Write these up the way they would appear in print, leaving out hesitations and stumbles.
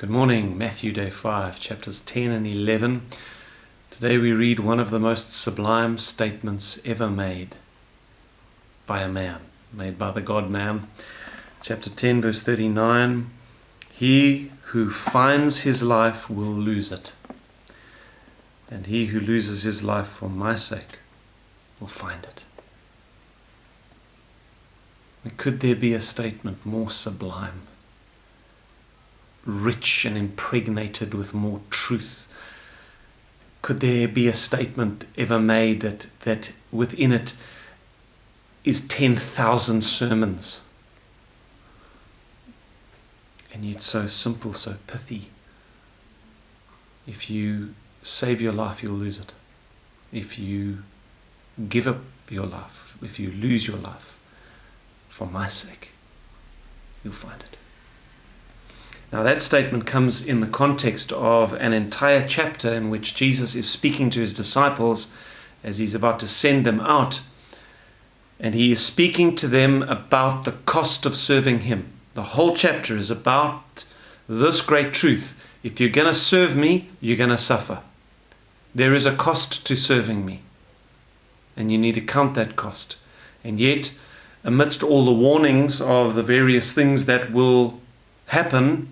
Good morning, Matthew day 5, chapters 10 and 11. Today we read one of the most sublime statements ever made by a man, made by the God-man. Chapter 10, verse 39, "He who finds his life will lose it, and he who loses his life for my sake will find it." Could there be a statement more sublime? Rich and impregnated with more truth? Could there be a statement ever made that within it is 10,000 sermons? And yet so simple, so pithy. If you save your life, you'll lose it. If you give up your life, if you lose your life for my sake, you'll find it. Now that statement comes in the context of an entire chapter in which Jesus is speaking to his disciples as he's about to send them out. And he is speaking to them about the cost of serving him. The whole chapter is about this great truth. If you're going to serve me, you're going to suffer. There is a cost to serving me. And you need to count that cost. And yet, amidst all the warnings of the various things that will happen,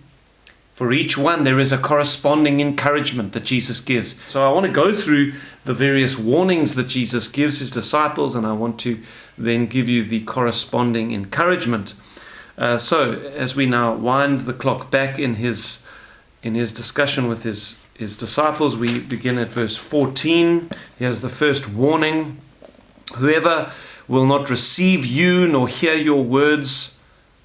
for each one, there is a corresponding encouragement that Jesus gives. So I want to go through the various warnings that Jesus gives his disciples, and I want to then give you the corresponding encouragement. So as we now wind the clock back in his discussion with his disciples, we begin at verse 14. Here's the first warning. "Whoever will not receive you nor hear your words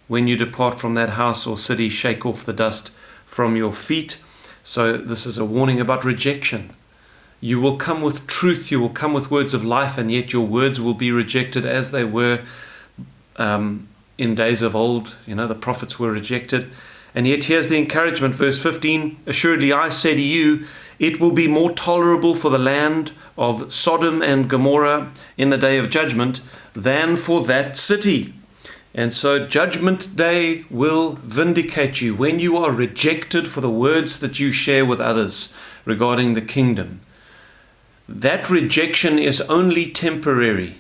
when you depart from that house or city, shake off the dust from your feet." So this is a warning about rejection. You will come with truth, you will come with words of life, and yet your words will be rejected as they were in days of old. You know, the prophets were rejected. And yet here's the encouragement, verse 15, "Assuredly I say to you, it will be more tolerable for the land of Sodom and Gomorrah in the day of judgment than for that city." And so judgment day will vindicate you when you are rejected for the words that you share with others regarding the kingdom. That rejection is only temporary,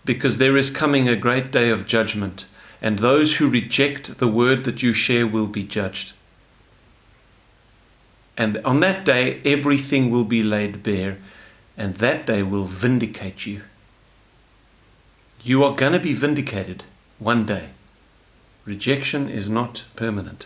because there is coming a great day of judgment, and those who reject the word that you share will be judged. And on that day, everything will be laid bare, and that day will vindicate you. You are going to be vindicated one day. Rejection is not permanent.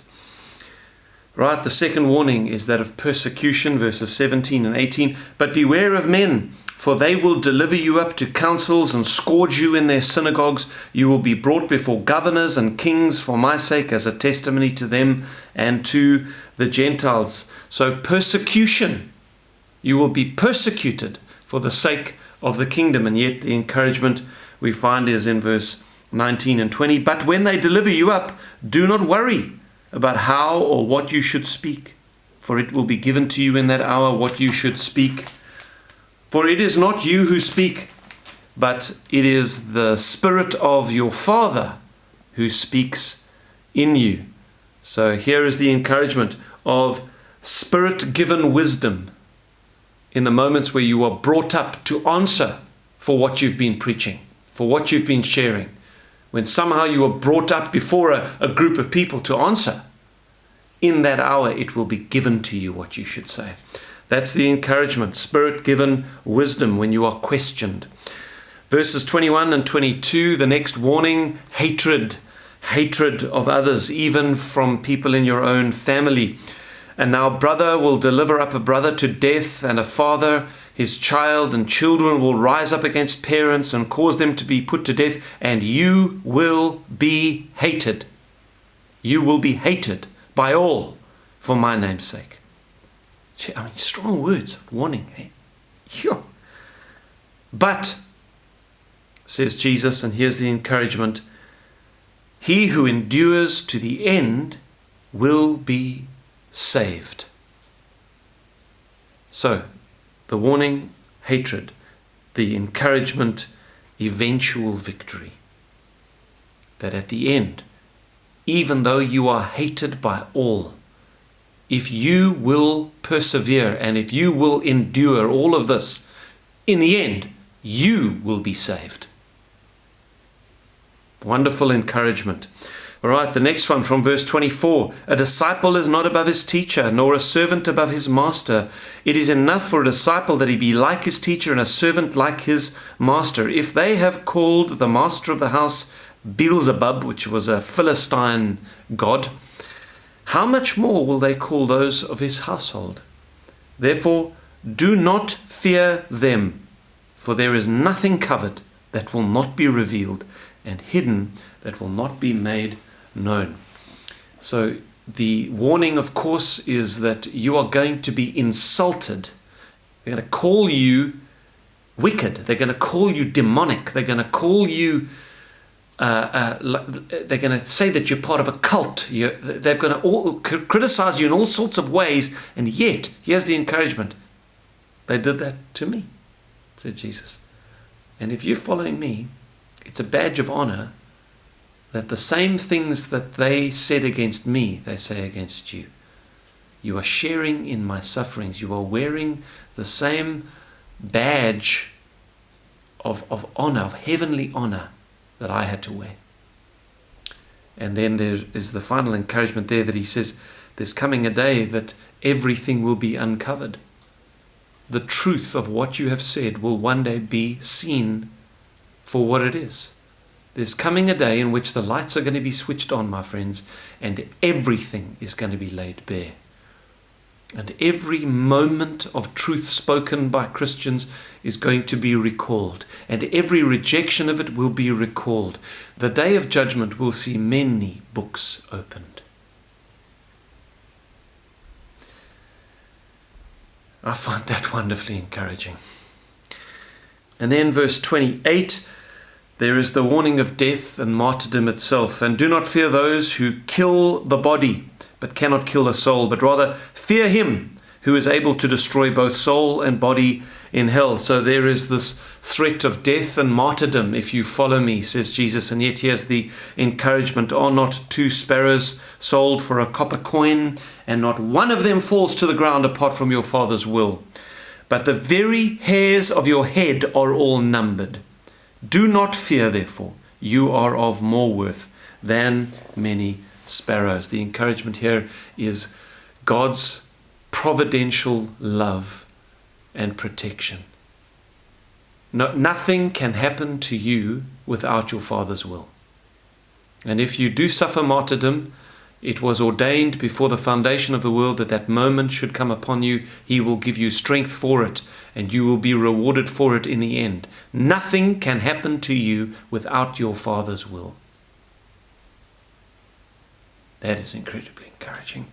Right, the second warning is that of persecution, verses 17 and 18. "But beware of men, for they will deliver you up to councils and scourge you in their synagogues. You will be brought before governors and kings for my sake, as a testimony to them and to the Gentiles." So persecution. You will be persecuted for the sake of the kingdom. And yet the encouragement we find is in verse 19 and 20. "But when they deliver you up, do not worry about how or what you should speak, for it will be given to you in that hour what you should speak. For it is not you who speak, but it is the Spirit of your Father who speaks in you." So here is the encouragement of Spirit-given wisdom in the moments where you are brought up to answer for what you've been preaching, for what you've been sharing. When somehow you are brought up before a group of people to answer, in that hour it will be given to you what you should say. That's the encouragement, Spirit-given wisdom when you are questioned. Verses 21 and 22, the next warning, hatred of others, even from people in your own family. "And now brother will deliver up a brother to death, and a father his child, and children will rise up against parents and cause them to be put to death, and you will be hated. You will be hated by all for my name's sake." I mean, strong words of warning. Eh? Sure. "But," says Jesus, and here's the encouragement, "he who endures to the end will be saved." So, the warning, hatred. The encouragement, eventual victory. That at the end, even though you are hated by all, if you will persevere and if you will endure all of this, in the end, you will be saved. Wonderful encouragement. All right, the next one from verse 24. A disciple is not above his teacher, nor a servant above his master. It is enough for a disciple that he be like his teacher and a servant like his master. If they have called the master of the house Beelzebub, which was a Philistine god, how much more will they call those of his household? Therefore, do not fear them, for there is nothing covered that will not be revealed, and hidden that will not be made known. So the warning, of course, is that you are going to be insulted. They're going to call you wicked. They're going to call you demonic. They're going to call you they're going to say that you're part of a cult. They're going to all criticize you in all sorts of ways, and yet, here's the encouragement. They did that to me, said Jesus. And if you're following me, it's a badge of honor that the same things that they said against me, they say against you. You are sharing in my sufferings. You are wearing the same badge of honor, of heavenly honor, that I had to wear. And then there is the final encouragement there that he says, there's coming a day that everything will be uncovered. The truth of what you have said will one day be seen for what it is. There's coming a day in which the lights are going to be switched on, my friends, and everything is going to be laid bare. And every moment of truth spoken by Christians is going to be recalled, and every rejection of it will be recalled. The day of judgment will see many books opened. I find that wonderfully encouraging. And then verse 28, there is the warning of death and martyrdom itself. And do not fear those who kill the body, but cannot kill the soul, but rather fear him who is able to destroy both soul and body in hell. So there is this threat of death and martyrdom if you follow me, says Jesus. And yet here's the encouragement. Are not 2 sparrows sold for a copper coin, and not one of them falls to the ground apart from your Father's will? But the very hairs of your head are all numbered. Do not fear, therefore. You are of more worth than many sparrows. The encouragement here is God's providential love and protection. Nothing can happen to you without your Father's will. And if you do suffer martyrdom, it was ordained before the foundation of the world that that moment should come upon you. He will give you strength for it, and you will be rewarded for it in the end. Nothing can happen to you without your Father's will. That is incredibly encouraging.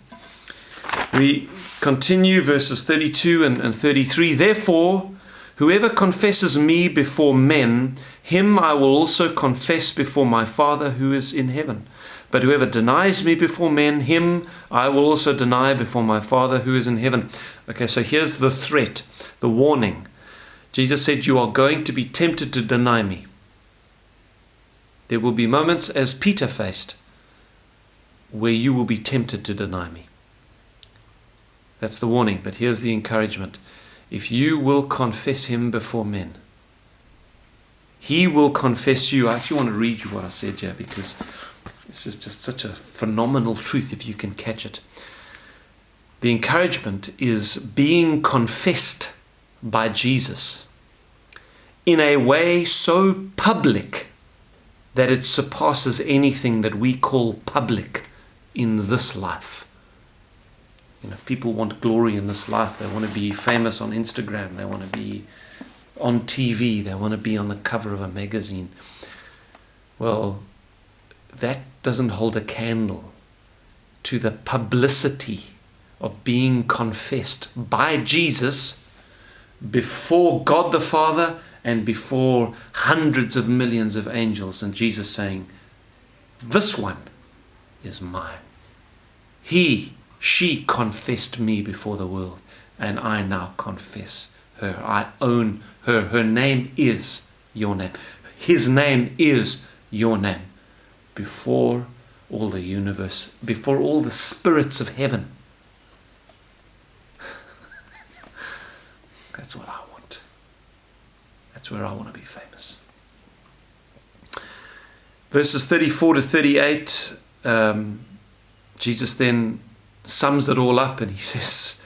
We continue verses 32 and 33. Therefore, whoever confesses me before men, him I will also confess before my Father who is in heaven. But whoever denies me before men, him I will also deny before my Father who is in heaven. Okay, so here's the threat, the warning. Jesus said, you are going to be tempted to deny me. There will be moments, as Peter faced, where you will be tempted to deny me. That's the warning, but here's the encouragement. If you will confess him before men, he will confess you. I actually want to read you what I said here, because this is just such a phenomenal truth if you can catch it. The encouragement is being confessed by Jesus in a way so public that it surpasses anything that we call public in this life. You know, if people want glory in this life, they want to be famous on Instagram, they want to be on TV, they want to be on the cover of a magazine. Well, that doesn't hold a candle to the publicity of being confessed by Jesus before God the Father and before hundreds of millions of angels, and Jesus saying, this one is mine. She confessed me before the world, and I now confess her. I own her. Her name is your name. His name is your name. Before all the universe, before all the spirits of heaven, That's what I want. That's where I want to be famous. Verses 34 to 38, Jesus then sums it all up, and he says,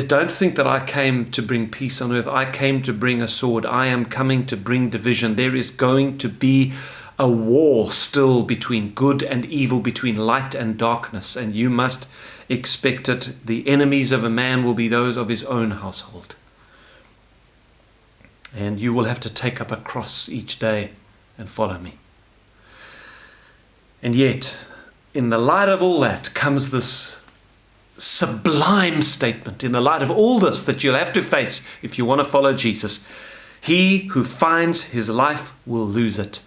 don't think that I came to bring peace on earth. I came to bring a sword. I am coming to bring division. There is going to be a war still between good and evil, between light and darkness, and you must expect it. The enemies of a man will be those of his own household. And you will have to take up a cross each day and follow me. And yet, in the light of all that comes this sublime statement, in the light of all this that you'll have to face if you want to follow Jesus. He who finds his life will lose it,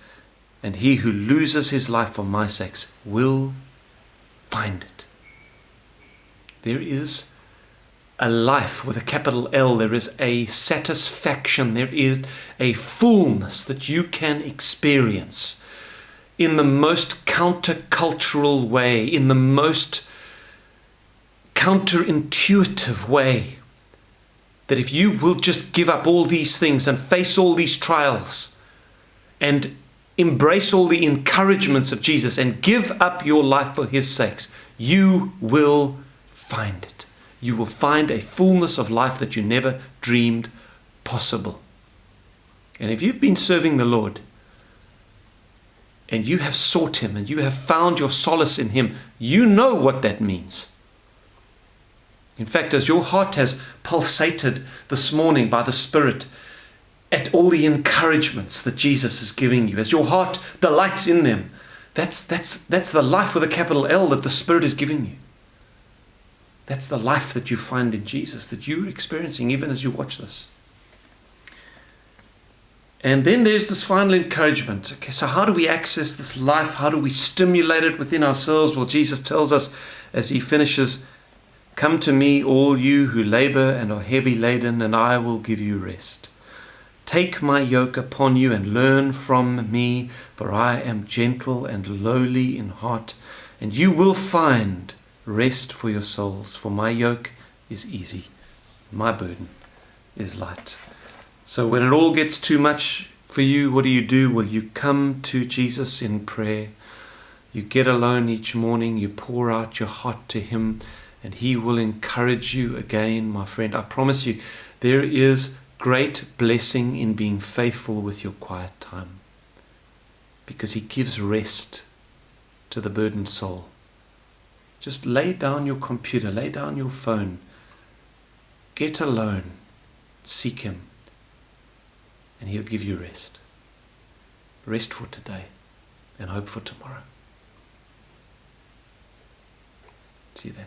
and he who loses his life for my sakes will find it. There is a life with a capital L. There is a satisfaction. There is a fullness that you can experience in the most countercultural way, in the most counterintuitive way, that if you will just give up all these things and face all these trials and embrace all the encouragements of Jesus and give up your life for his sakes, you will find it. You will find a fullness of life that you never dreamed possible. And if you've been serving the Lord and you have sought him and you have found your solace in him, you know what that means. In fact, as your heart has pulsated this morning by the Spirit at all the encouragements that Jesus is giving you, as your heart delights in them, that's the life with a capital L that the Spirit is giving you. That's the life that you find in Jesus, that you're experiencing even as you watch this. And then there's this final encouragement. Okay, so how do we access this life? How do we stimulate it within ourselves? Well, Jesus tells us as he finishes, come to me, all you who labor and are heavy laden, and I will give you rest. Take my yoke upon you and learn from me, for I am gentle and lowly in heart, and you will find rest for your souls. For my yoke is easy, my burden is light. So when it all gets too much for you, what do? Well, you come to Jesus in prayer. You get alone each morning. You pour out your heart to him, and he will encourage you again, my friend. I promise you, there is great blessing in being faithful with your quiet time, because he gives rest to the burdened soul. Just lay down your computer, lay down your phone, get alone, seek him, and he'll give you rest. Rest for today and hope for tomorrow. See you then.